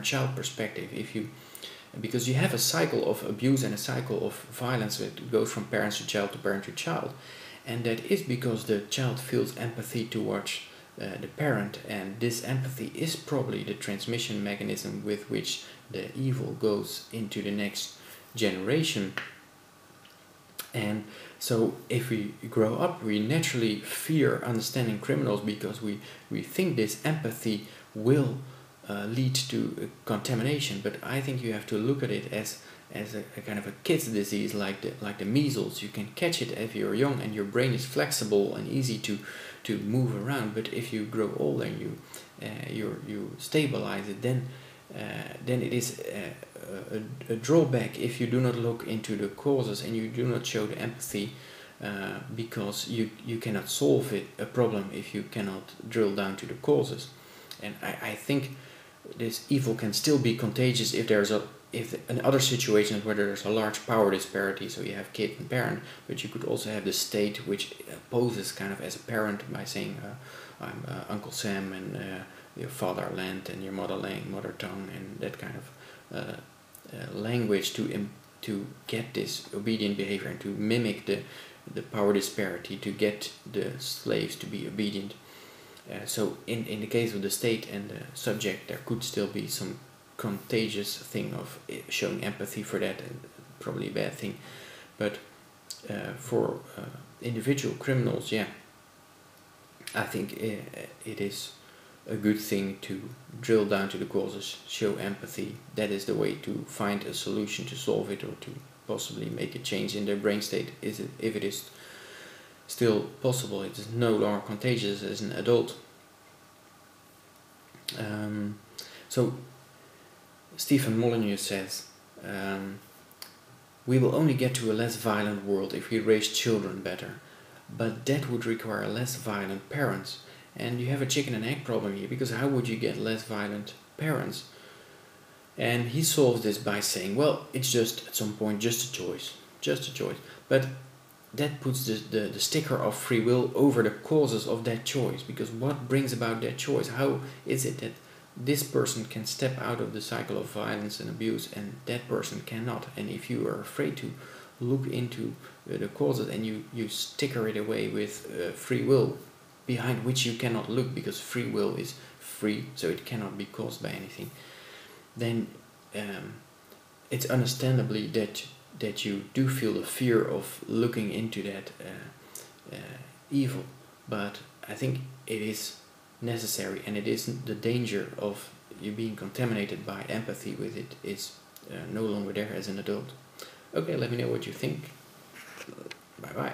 child perspective. Because you have a cycle of abuse and a cycle of violence that goes from parents to child to parent to child, and that is because the child feels empathy towards the parent, and this empathy is probably the transmission mechanism with which the evil goes into the next generation. And so if we grow up, we naturally fear understanding criminals because we think this empathy will lead to contamination. But I think you have to look at it as a kind of a kid's disease, like the measles. You can catch it if you're young and your brain is flexible and easy to move around. But if you grow older and you stabilize it, then it is a drawback if you do not look into the causes and you do not show the empathy, because you cannot solve a problem if you cannot drill down to the causes. And I think this evil can still be contagious if in other situations where there's a large power disparity, so you have kid and parent, but you could also have the state which poses kind of as a parent by saying I'm Uncle Sam and your fatherland and your mother tongue and that kind of language to get this obedient behavior and to mimic the power disparity to get the slaves to be obedient. So in the case of the state and the subject, there could still be some contagious thing of showing empathy for that, and probably a bad thing. But for individual criminals, yeah, I think it is a good thing to drill down to the causes, show empathy. That is the way to find a solution to solve it, or to possibly make a change in their brain state. If it is still possible, it is no longer contagious as an adult. So Stephen Molyneux says, we will only get to a less violent world if we raise children better, but that would require less violent parents. And you have a chicken and egg problem here, because how would you get less violent parents? And he solves this by saying, well, it's just at some point just a choice. But that puts the sticker of free will over the causes of that choice, because what brings about that choice? How is it that this person can step out of the cycle of violence and abuse and that person cannot? And if you are afraid to look into the causes and you sticker it away with free will, behind which you cannot look because free will is free, so it cannot be caused by anything, then it's understandably that you do feel the fear of looking into that evil. But I think it is necessary, and it isn't the danger of you being contaminated by empathy with it is no longer there as an adult. Okay, let me know what you think. Bye bye.